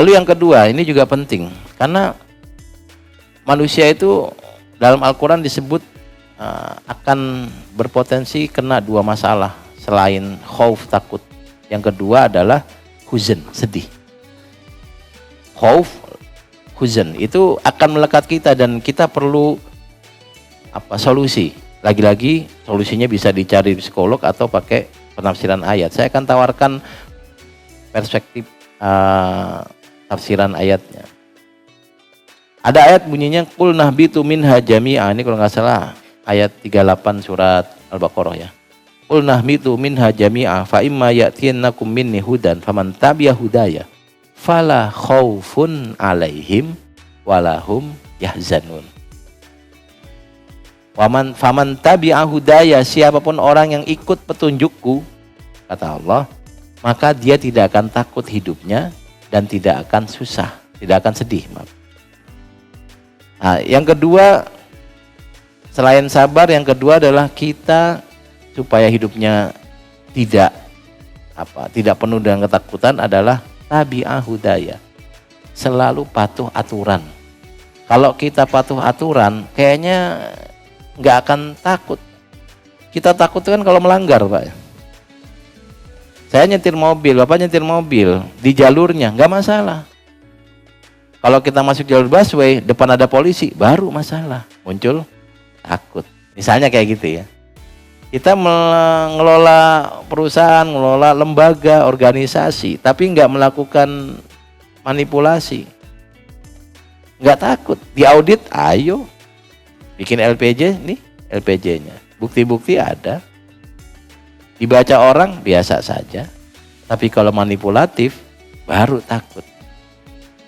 Lalu yang kedua, ini juga penting karena manusia itu dalam Al-Quran disebut akan berpotensi kena dua masalah selain khauf, takut. Yang kedua adalah huzn, sedih. Khauf, huzn itu akan melekat kita dan kita perlu solusi. Lagi-lagi solusinya bisa dicari psikolog atau pakai penafsiran ayat. Saya akan tawarkan perspektif tafsiran ayatnya. Ada ayat bunyinya qul nahbitu minha jami'a. Ini kalau nggak salah ayat 38 surat Al-Baqarah ya. Qul nahbitu minha jami'a fa imma ya'tiyannakum minni hudan faman tabi'a hudaya fala khaufun 'alaihim walahum yahzanun. Faman tabi'a hudaya, siapapun orang yang ikut petunjukku, kata Allah, maka dia tidak akan takut hidupnya dan tidak akan susah, tidak akan sedih. Nah, yang kedua, selain sabar, yang kedua adalah kita supaya hidupnya tidak penuh dengan ketakutan adalah tabi'ah hudaya, selalu patuh aturan. Kalau kita patuh aturan, kayaknya nggak akan takut. Kita takut kan kalau melanggar, Pak. Saya nyetir mobil, Bapak nyetir mobil di jalurnya nggak masalah. Kalau kita masuk jalur busway, depan ada polisi, baru masalah, muncul takut. Misalnya kayak gitu ya. Kita mengelola perusahaan, mengelola lembaga, organisasi, tapi nggak melakukan manipulasi, nggak takut. Diaudit, ayo bikin LPJ nih, LPJ-nya, bukti-bukti ada. Dibaca orang biasa saja, tapi kalau manipulatif baru takut.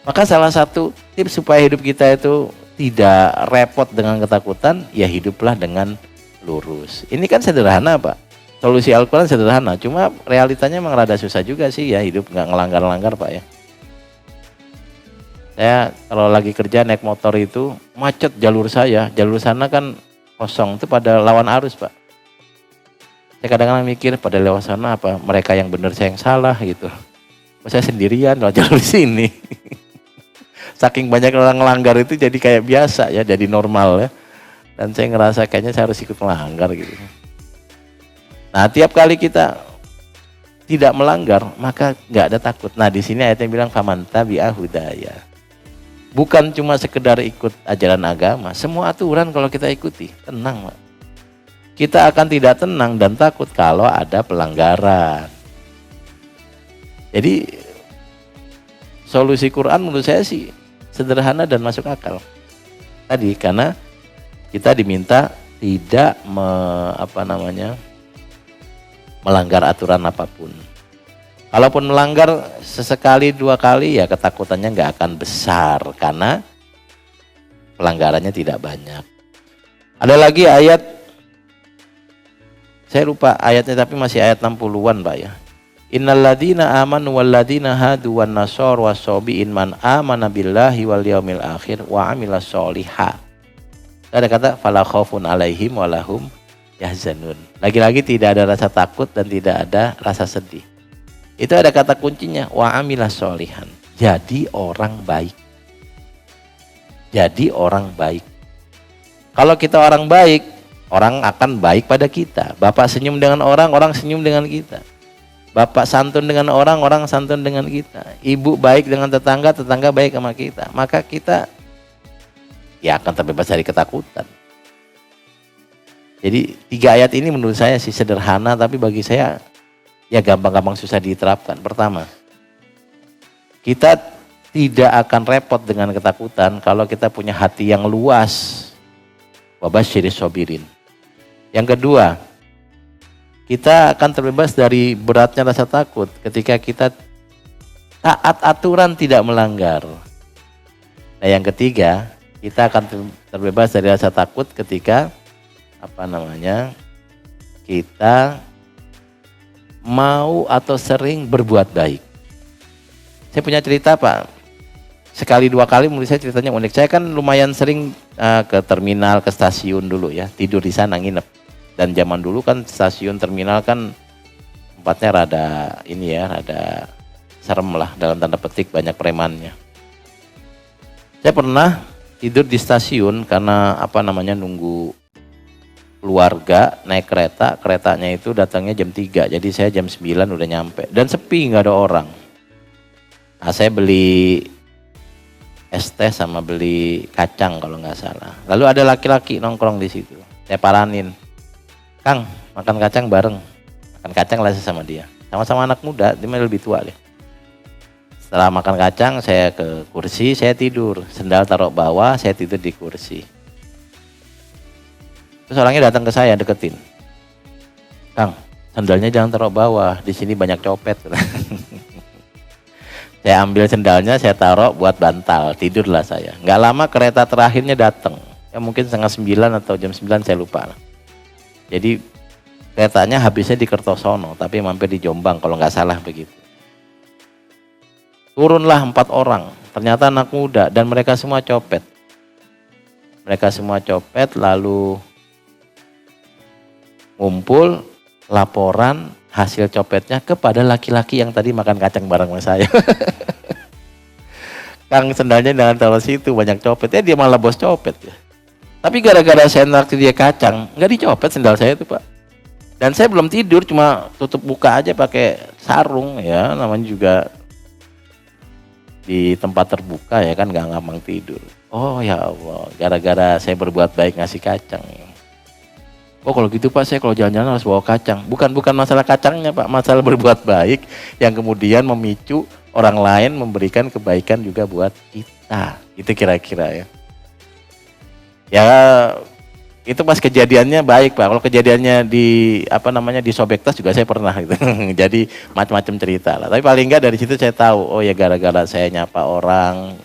Maka salah satu tips supaya hidup kita itu tidak repot dengan ketakutan, ya hiduplah dengan lurus. Ini kan sederhana, Pak. Solusi Al-Quran sederhana, cuma realitanya memang rada susah juga sih ya, hidup nggak ngelanggar-langgar, Pak ya. Saya kalau lagi kerja naik motor itu macet jalur saya, jalur sana kan kosong, itu pada lawan arus, Pak. Saya kadang-kadang mikir pada lewat sana apa mereka yang benar saya yang salah gitu. Saya sendirian loh jalur sini. Saking banyak orang ngelanggar itu jadi kayak biasa ya, jadi normal ya. Dan saya ngerasa kayaknya saya harus ikut melanggar gitu. Nah, tiap kali kita tidak melanggar maka nggak ada takut. Nah, di sini ayatnya bilang faman tabi'a hudaya. Bukan cuma sekedar ikut ajaran agama, semua aturan kalau kita ikuti, tenang, Pak. Kita akan tidak tenang dan takut kalau ada pelanggaran. Jadi solusi Quran menurut saya sih sederhana dan masuk akal. Tadi karena kita diminta tidak melanggar aturan apapun. Kalaupun melanggar sesekali dua kali ya ketakutannya nggak akan besar karena pelanggarannya tidak banyak. Ada lagi ayat, saya lupa ayatnya tapi masih ayat 60-an, Pak ya. Innalladzina amanu walladzina hadu wan nasar wasabiin man amana billahi wal yaumil akhir wa amilas sholiha. Ada kata fala khaufun alaihim walahum yahzanun. Lagi-lagi tidak ada rasa takut dan tidak ada rasa sedih. Itu ada kata kuncinya wa amilas sholihan. Jadi orang baik. Jadi orang baik. Kalau kita orang baik, orang akan baik pada kita. Bapak senyum dengan orang, orang senyum dengan kita. Bapak santun dengan orang, orang santun dengan kita. Ibu baik dengan tetangga, tetangga baik sama kita. Maka kita ya akan terbebas dari ketakutan. Jadi 3 ayat ini menurut saya sih sederhana, tapi bagi saya ya gampang-gampang susah diterapkan. Pertama, kita tidak akan repot dengan ketakutan kalau kita punya hati yang luas. Wabasyiris sabirin. Yang kedua, kita akan terbebas dari beratnya rasa takut ketika kita taat aturan tidak melanggar. Nah, yang ketiga, kita akan terbebas dari rasa takut ketika kita mau atau sering berbuat baik. Saya punya cerita, Pak. Sekali 2 kali menurut saya ceritanya unik. Saya kan lumayan sering ke terminal, ke stasiun dulu ya, tidur di sana nginep. Dan zaman dulu kan stasiun terminal kan tempatnya rada serem lah dalam tanda petik, banyak premannya. Saya pernah tidur di stasiun karena nunggu keluarga naik kereta. Keretanya itu datangnya jam 3, jadi saya jam 9 udah nyampe dan sepi, nggak ada orang. Nah, saya beli es teh sama beli kacang kalau nggak salah. Lalu ada laki-laki nongkrong di situ. Saya paranin, "Kang, makan kacang bareng." Makan kacang lah sama dia. Sama-sama anak muda, dia lebih tua deh. Setelah makan kacang, saya ke kursi, saya tidur. Sendal taruh bawah, saya tidur di kursi. Terus orangnya datang ke saya, deketin. "Kang, sendalnya jangan taruh bawah, di sini banyak copet." Saya ambil sendalnya, saya taruh buat bantal, tidurlah saya. Nggak lama kereta terakhirnya datang. Ya mungkin setengah 9 atau jam 9, saya lupa. Jadi keretanya habisnya di Kertosono, tapi mampir di Jombang kalau nggak salah begitu. Turunlah 4 orang, ternyata anak muda dan mereka semua copet. Mereka semua copet, lalu ngumpul laporan hasil copetnya kepada laki-laki yang tadi makan kacang bareng sama saya. "Kang, sendalnya jangan taruh situ, banyak copet." Ya dia malah bos copet ya. Tapi gara-gara saya naktir dia kacang, nggak dicopet sendal saya itu, Pak. Dan saya belum tidur, cuma tutup buka aja pakai sarung ya, namanya juga di tempat terbuka ya kan, nggak gampang tidur. Oh ya Allah, gara-gara saya berbuat baik ngasih kacang. "Oh kalau gitu Pak, saya kalau jalan-jalan harus bawa kacang." Bukan masalah kacangnya Pak, masalah berbuat baik yang kemudian memicu orang lain memberikan kebaikan juga buat kita. Itu kira-kira ya. Ya itu pas kejadiannya baik Pak. Kalau kejadiannya di di sobek tas juga saya pernah gitu. Jadi macam-macam cerita lah. Tapi paling enggak dari situ saya tahu, oh ya gara-gara saya nyapa orang,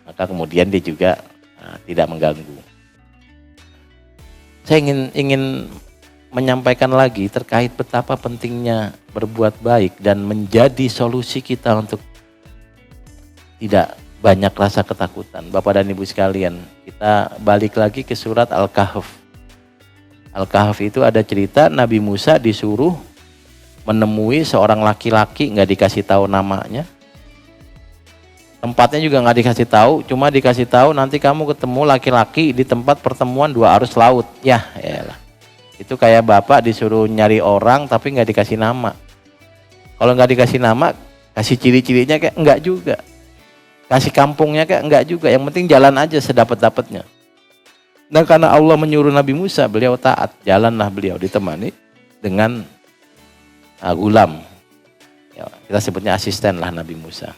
maka kemudian dia juga tidak mengganggu. Saya ingin menyampaikan lagi terkait betapa pentingnya berbuat baik dan menjadi solusi kita untuk tidak banyak rasa ketakutan. Bapak dan Ibu sekalian, kita balik lagi ke surat Al-Kahf. Al-Kahf itu ada cerita Nabi Musa disuruh menemui seorang laki-laki, nggak dikasih tahu namanya. Tempatnya juga nggak dikasih tahu, cuma dikasih tahu nanti kamu ketemu laki-laki di tempat pertemuan 2 arus laut. Ya elah. Itu kayak bapak disuruh nyari orang tapi nggak dikasih nama. Kalau nggak dikasih nama, kasih ciri-cirinya kayak enggak juga. Kasih kampungnya kayak enggak juga. Yang penting jalan aja sedapat-dapatnya. Dan karena Allah menyuruh Nabi Musa, beliau taat. Jalanlah beliau ditemani dengan gulam. Ya, kita sebutnya asisten lah Nabi Musa.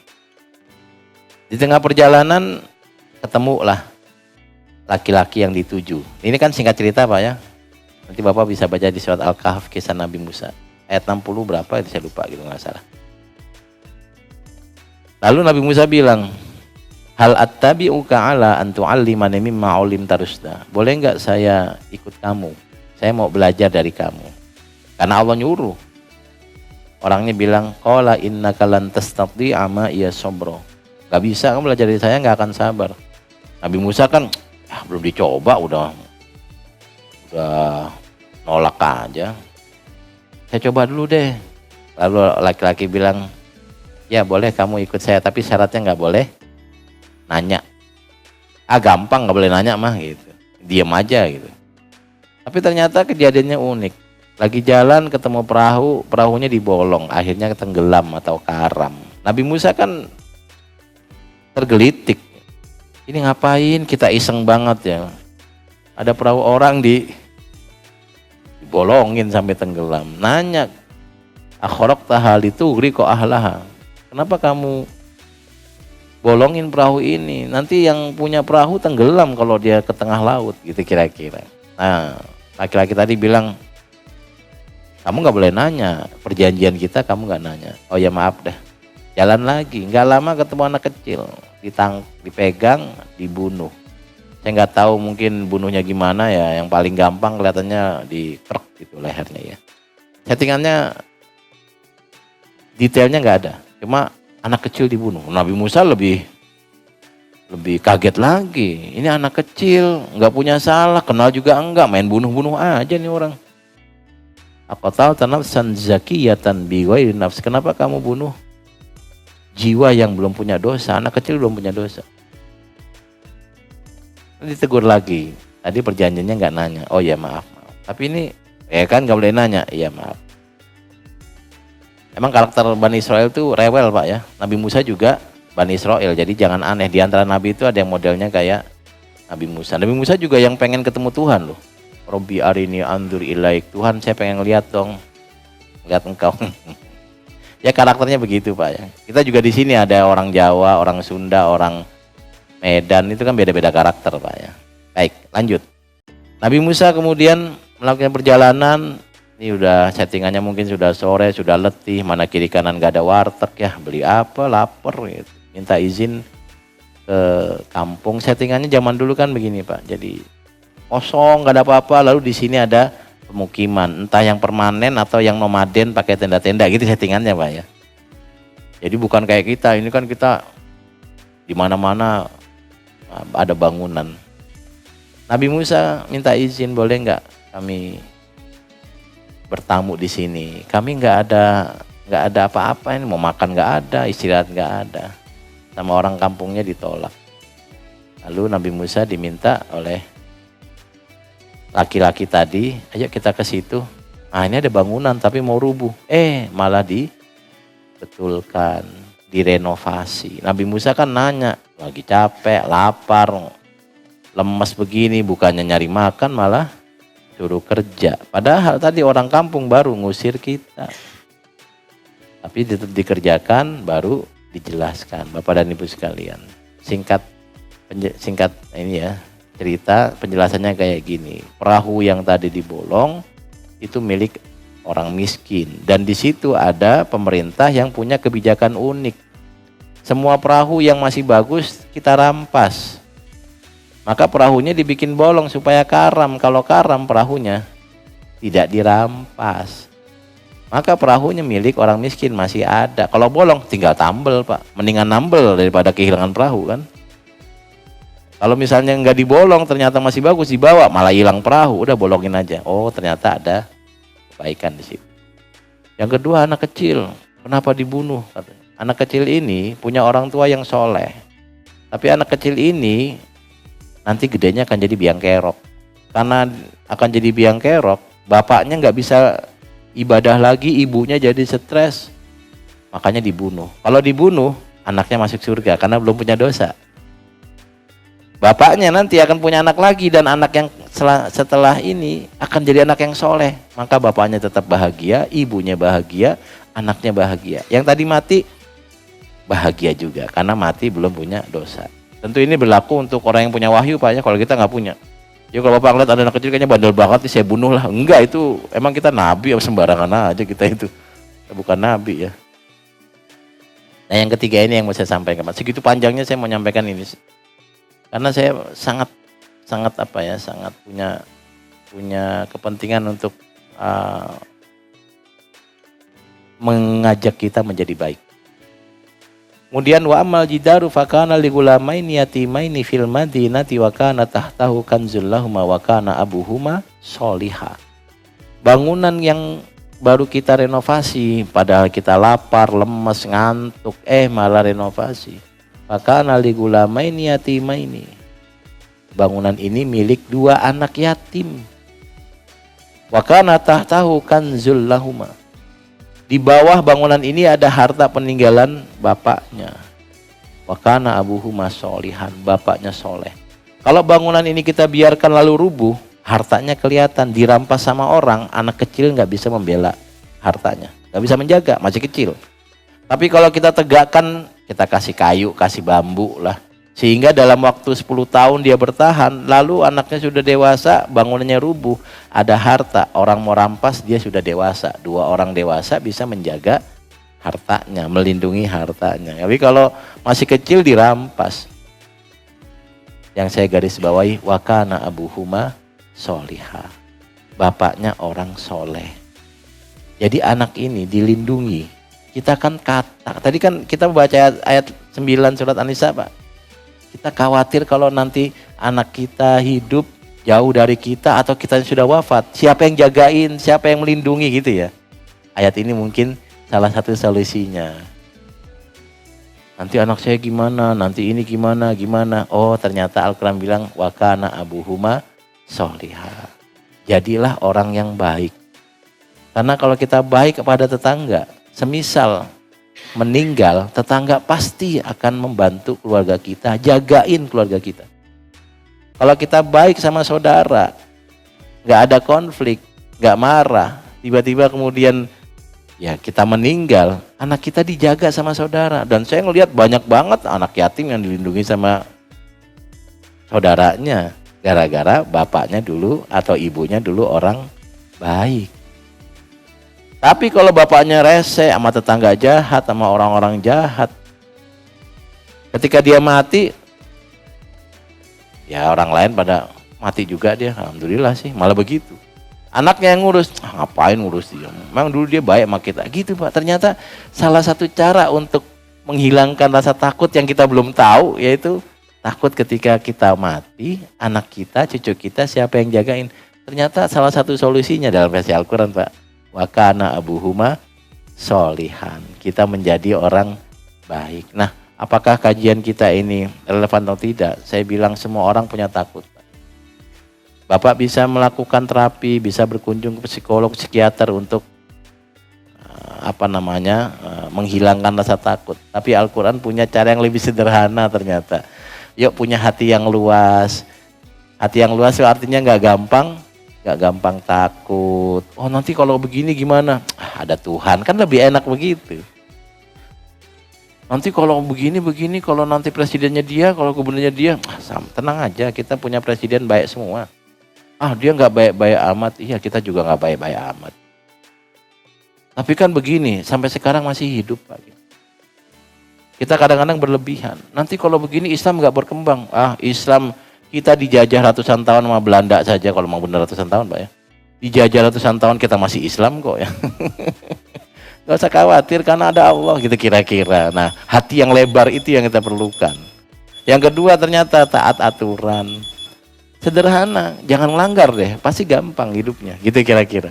Di tengah perjalanan ketemulah laki-laki yang dituju. Ini kan singkat cerita Pak ya. Nanti Bapak bisa baca di surat Al-Kahf kisah Nabi Musa. Ayat 60 berapa itu saya lupa gitu nggak salah. Lalu Nabi Musa bilang, "Hal attabi'uka ala an tu'allimani mimma 'ullimta rusda." Boleh nggak saya ikut kamu? Saya mau belajar dari kamu. Karena Allah nyuruh. Orangnya bilang, "Qala innaka lan tastati'a ma iya sabra." Gak bisa kamu belajar dari saya, gak akan sabar. Nabi Musa kan belum dicoba udah nolak aja. Saya coba dulu deh. Lalu laki-laki bilang, "Ya boleh kamu ikut saya, tapi syaratnya gak boleh nanya." Gampang gak boleh nanya mah gitu. Diam aja gitu. Tapi ternyata kejadiannya unik. Lagi jalan ketemu perahu, perahunya dibolong, akhirnya tenggelam atau karam. Nabi Musa kan tergelitik. Ini ngapain? Kita iseng banget ya. Ada perahu orang dibolongin sampai tenggelam. Nanya, "Akhraq tahal itu kok ahlaha." Kenapa kamu bolongin perahu ini? Nanti yang punya perahu tenggelam kalau dia ke tengah laut gitu kira-kira. Nah, laki-laki tadi bilang, "Kamu nggak boleh nanya. Perjanjian kita kamu nggak nanya." "Oh ya maaf deh." Jalan lagi, nggak lama ketemu anak kecil, dipegang, dibunuh. Saya nggak tahu mungkin bunuhnya gimana ya, yang paling gampang kelihatannya di krek gitu lehernya ya. Settingannya detailnya nggak ada, cuma anak kecil dibunuh. Nabi Musa lebih kaget lagi. Ini anak kecil, nggak punya salah, kenal juga enggak, main bunuh-bunuh aja nih orang. Aqatalta nafsan zakiyatan bighairi nafs. Kenapa kamu bunuh jiwa yang belum punya dosa, anak kecil belum punya dosa. Ditegur lagi, tadi perjanjiannya nggak nanya, oh ya maaf. Tapi ini ya kan nggak boleh nanya, iya maaf. Emang karakter Bani Israel itu rewel Pak ya. Nabi Musa juga Bani Israel, jadi jangan aneh. Di antara Nabi itu ada yang modelnya kayak Nabi Musa. Nabi Musa juga yang pengen ketemu Tuhan loh. Robbi arini andur ilaik, Tuhan saya pengen lihat dong, lihat engkau. Ya karakternya begitu Pak ya. Kita juga di sini ada orang Jawa, orang Sunda, orang Medan, itu kan beda-beda karakter Pak ya. Baik, lanjut. Nabi Musa kemudian melakukan perjalanan. Ini udah settingannya mungkin sudah sore, sudah letih, mana kiri kanan gak ada warteg ya, beli apa, lapar gitu. Minta izin ke kampung. Settingannya zaman dulu kan begini Pak. Jadi kosong, gak ada apa-apa, lalu di sini ada pemukiman, entah yang permanen atau yang nomaden pakai tenda-tenda gitu settingannya Pak ya. Jadi bukan kayak kita, ini kan kita di mana-mana ada bangunan. Nabi Musa minta izin, boleh nggak kami bertamu di sini? Kami nggak ada apa-apa ini, mau makan nggak ada, istirahat nggak ada. Sama orang kampungnya ditolak. Lalu Nabi Musa diminta oleh laki-laki tadi, ayo kita ke situ. Ah ini ada bangunan tapi mau rubuh. Malah dibetulkan, direnovasi. Nabi Musa kan nanya, lagi capek, lapar, lemes begini, bukannya nyari makan malah suruh kerja. Padahal tadi orang kampung baru ngusir kita. Tapi tetap dikerjakan, baru dijelaskan. Bapak dan Ibu sekalian, singkat ini ya, cerita penjelasannya kayak gini. Perahu yang tadi dibolong itu milik orang miskin, dan di situ ada pemerintah yang punya kebijakan unik. Semua perahu yang masih bagus kita rampas. Maka perahunya dibikin bolong supaya karam. Kalau karam perahunya tidak dirampas. Maka perahunya milik orang miskin masih ada. Kalau bolong tinggal tambel Pak. Mendingan nambel daripada kehilangan perahu kan. Kalau misalnya nggak dibolong ternyata masih bagus, dibawa malah hilang perahu, udah bolongin aja. Oh ternyata ada kebaikan di situ. Yang kedua, anak kecil. Kenapa dibunuh? Anak kecil ini punya orang tua yang soleh. Tapi anak kecil ini nanti gedenya akan jadi biang kerok. Karena akan jadi biang kerok, bapaknya nggak bisa ibadah lagi, ibunya jadi stres. Makanya dibunuh. Kalau dibunuh, anaknya masuk surga karena belum punya dosa. Bapaknya nanti akan punya anak lagi, dan anak yang setelah ini akan jadi anak yang soleh. Maka bapaknya tetap bahagia, ibunya bahagia, anaknya bahagia. Yang tadi mati bahagia juga karena mati belum punya dosa. Tentu ini berlaku untuk orang yang punya wahyu Pak ya, kalau kita nggak punya. Ya kalau Bapak ngeliat ada anak kecil kayaknya bandel banget nih, saya bunuh lah. Enggak, itu emang kita nabi, sembarangan aja kita itu. Kita bukan nabi ya. Nah yang ketiga ini yang mau saya sampaikan. Segitu panjangnya saya mau nyampaikan ini. Karena saya sangat punya kepentingan untuk mengajak kita menjadi baik. Kemudian wa amal jidaru fakana ligulamaini yatimaini fil madinati wa kana tahtahu kanzul lahuma wa kana abuhuma sholiha. Bangunan yang baru kita renovasi, padahal kita lapar, lemes, ngantuk, malah renovasi. Fakana ligulamaini yatimaini. Bangunan ini milik dua anak yatim. Wa kana tahtahu kanzul lahuma. Di bawah bangunan ini ada harta peninggalan bapaknya. Wa kana abuhuma sholihan, bapaknya soleh. Kalau bangunan ini kita biarkan lalu rubuh, hartanya kelihatan, dirampas sama orang, anak kecil nggak bisa membela hartanya, nggak bisa menjaga, masih kecil. Tapi kalau kita tegakkan, kita kasih kayu, kasih bambu lah, sehingga dalam waktu 10 tahun dia bertahan, lalu anaknya sudah dewasa, bangunannya rubuh, ada harta, orang mau rampas dia sudah dewasa. Dua orang dewasa bisa menjaga hartanya, melindungi hartanya. Tapi kalau masih kecil dirampas. Yang saya garis bawahi, wa kana abuhuma sholiha. Bapaknya orang soleh. Jadi anak ini dilindungi. Kita kan tadi kan kita baca ayat 9 surat An-Nisa Pak. Kita khawatir kalau nanti anak kita hidup jauh dari kita atau kita yang sudah wafat. Siapa yang jagain, siapa yang melindungi gitu ya. Ayat ini mungkin salah satu solusinya. nanti anak saya gimana, nanti ini gimana. Oh ternyata Al-Quran bilang wa kana abuhuma sholiha. Jadilah orang yang baik. Karena kalau kita baik kepada tetangga, semisal meninggal, tetangga pasti akan membantu keluarga kita, jagain keluarga kita. Kalau kita baik sama saudara, nggak ada konflik, nggak marah, tiba-tiba kemudian ya kita meninggal, anak kita dijaga sama saudara. Dan saya ngelihat banyak banget anak yatim yang dilindungi sama saudaranya, gara-gara bapaknya dulu atau ibunya dulu orang baik. Tapi kalau bapaknya rese sama tetangga jahat, sama orang-orang jahat, ketika dia mati, ya orang lain pada mati juga dia. Alhamdulillah sih, malah begitu. Anaknya yang ngurus, ngapain ngurus dia? Memang dulu dia baik sama kita. Gitu Pak, ternyata salah satu cara untuk menghilangkan rasa takut yang kita belum tahu, yaitu takut ketika kita mati, anak kita, cucu kita, siapa yang jagain. Ternyata salah satu solusinya dalam versi Al-Quran Pak, wa kana abuhuma sholihan. Kita menjadi orang baik. Nah, apakah kajian kita ini relevan atau tidak? Saya bilang semua orang punya takut. Bapak bisa melakukan terapi, bisa berkunjung ke psikolog, psikiater untuk menghilangkan rasa takut. Tapi Al-Quran punya cara yang lebih sederhana ternyata. Yuk punya hati yang luas. Hati yang luas itu artinya nggak gampang takut. Oh nanti kalau begini gimana? Ada Tuhan, kan lebih enak begitu. Nanti kalau begini, kalau nanti presidennya dia, kalau gubernurnya dia, tenang aja, kita punya presiden baik semua. Dia nggak baik-baik amat, iya kita juga nggak baik-baik amat. Tapi kan begini, sampai sekarang masih hidup Pak. Kita kadang-kadang berlebihan. Nanti kalau begini Islam nggak berkembang. Islam kita dijajah ratusan tahun sama Belanda saja, kalau mau benar ratusan tahun Pak ya. Dijajah ratusan tahun kita masih Islam kok ya. Gak usah khawatir karena ada Allah gitu kira-kira. Nah hati yang lebar itu yang kita perlukan. Yang kedua ternyata taat aturan. Sederhana, jangan melanggar deh, pasti gampang hidupnya, gitu kira-kira.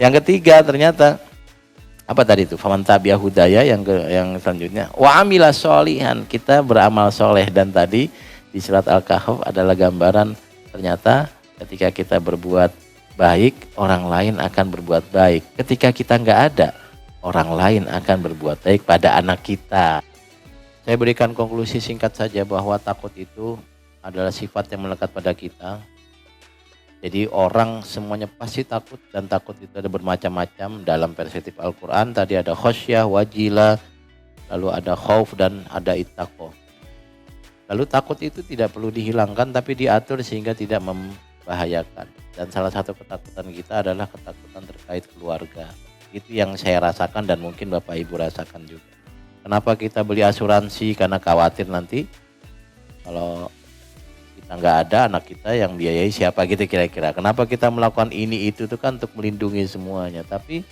Yang ketiga ternyata apa tadi itu? Faman tabi'a hudaya yang selanjutnya. Wa amila sholihan, kita beramal soleh. Dan tadi di surat Al-Kahf adalah gambaran ternyata ketika kita berbuat baik, orang lain akan berbuat baik. Ketika kita nggak ada, orang lain akan berbuat baik pada anak kita. Saya berikan konklusi singkat saja bahwa takut itu adalah sifat yang melekat pada kita. Jadi orang semuanya pasti takut, dan takut itu ada bermacam-macam. Dalam perspektif Al-Quran tadi ada khosyah, wajilah, lalu ada khauf dan ada ittaqo. Lalu takut itu tidak perlu dihilangkan tapi diatur sehingga tidak membahayakan. Dan salah satu ketakutan kita adalah ketakutan terkait keluarga. Itu yang saya rasakan dan mungkin Bapak Ibu rasakan juga. Kenapa kita beli asuransi? Karena khawatir nanti kalau nggak ada anak kita yang biayai siapa gitu kira-kira. Kenapa kita melakukan ini itu kan untuk melindungi semuanya. Tapi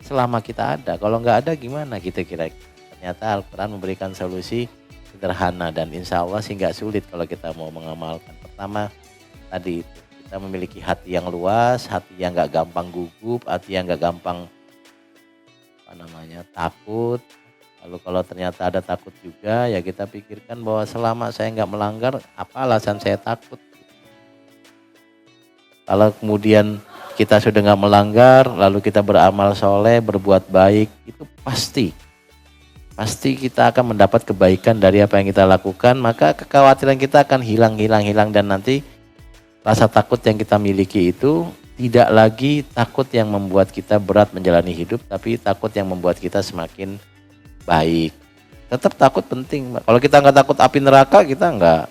selama kita ada, kalau nggak ada gimana gitu kira-kira. Ternyata Al-Quran memberikan solusi sederhana dan insya Allah sih nggak sulit kalau kita mau mengamalkan. Pertama tadi itu, kita memiliki hati yang luas, hati yang nggak gampang gugup, hati yang nggak gampang takut. Lalu kalau ternyata ada takut juga, ya kita pikirkan bahwa selama saya nggak melanggar, apa alasan saya takut? Kalau kemudian kita sudah nggak melanggar, lalu kita beramal soleh, berbuat baik, itu pasti kita akan mendapat kebaikan dari apa yang kita lakukan. Maka kekhawatiran kita akan hilang dan nanti rasa takut yang kita miliki itu tidak lagi takut yang membuat kita berat menjalani hidup, tapi takut yang membuat kita semakin baik. Tetap takut penting. Kalau kita nggak takut api neraka, kita nggak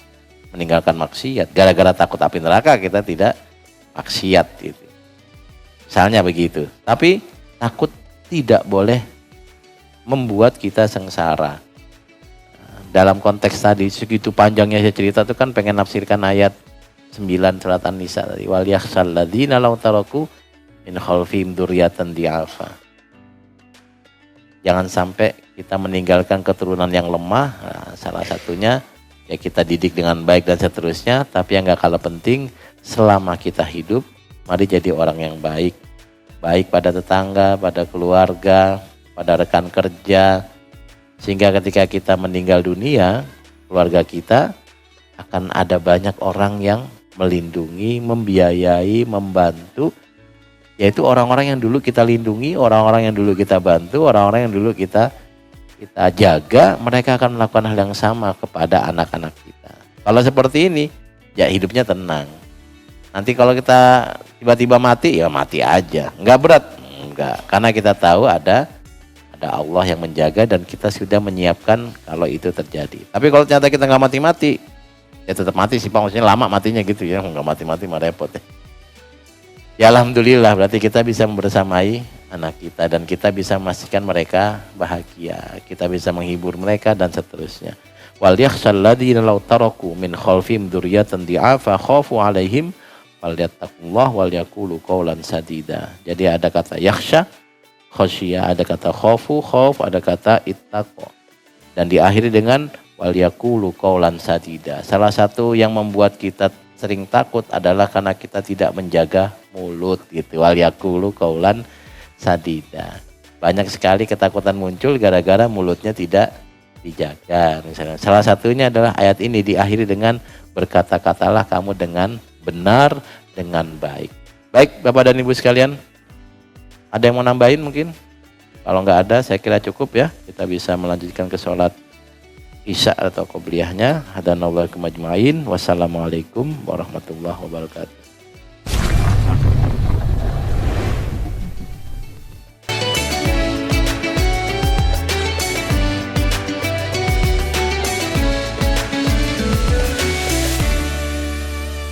meninggalkan maksiat. Gara-gara takut api neraka kita tidak maksiat gitu. Misalnya begitu. Tapi takut tidak boleh membuat kita sengsara. Dalam konteks tadi segitu panjangnya saya cerita itu kan pengen nafsirkan ayat 9 surat An-Nisa tadi. Wal yakhshal ladzina law taraku min khalfihim dzurriyyatan di'afa. Jangan sampai kita meninggalkan keturunan yang lemah. Nah, salah satunya ya kita didik dengan baik dan seterusnya. Tapi yang gak kalah penting, selama kita hidup, mari jadi orang yang baik. Baik pada tetangga, pada keluarga, pada rekan kerja. Sehingga ketika kita meninggal dunia, keluarga kita akan ada banyak orang yang melindungi, membiayai, membantu. Yaitu orang-orang yang dulu kita lindungi, orang-orang yang dulu kita bantu, orang-orang yang dulu kita jaga, mereka akan melakukan hal yang sama kepada anak-anak kita. Kalau seperti ini, ya hidupnya tenang. Nanti kalau kita tiba-tiba mati, ya mati aja. Enggak berat, enggak. Karena kita tahu ada Allah yang menjaga dan kita sudah menyiapkan kalau itu terjadi. Tapi kalau ternyata kita nggak mati-mati, ya tetap mati sih Pak. Maksudnya lama matinya gitu ya, nggak mati-mati mah repot ya. Ya alhamdulillah berarti kita bisa membersamai anak kita dan kita bisa memastikan mereka bahagia. Kita bisa menghibur mereka dan seterusnya. Wal yakhshal ladzina law taraku min khalfihim dzurriyyatan di'afa khafu 'alaihim falyattaqullah wal yaqulu qawlan sadida. Jadi ada kata yakhsha, khasyia, ada kata khafu, khauf, ada kata ittaqo. Dan diakhiri dengan wal yaqulu qawlan sadida. Salah satu yang membuat kita sering takut adalah karena kita tidak menjaga mulut gitu. Wal yaqulu qawlan sadida. Banyak sekali ketakutan muncul gara-gara mulutnya tidak dijaga. Misalnya salah satunya adalah ayat ini diakhiri dengan berkata-katalah kamu dengan benar, dengan baik. Baik Bapak dan Ibu sekalian, ada yang mau nambahin mungkin? Kalau nggak ada saya kira cukup ya. Kita bisa melanjutkan ke sholat Isya atau qobliyahnya. Hadanallahu majma'in. Wassalamualaikum warahmatullahi wabarakatuh.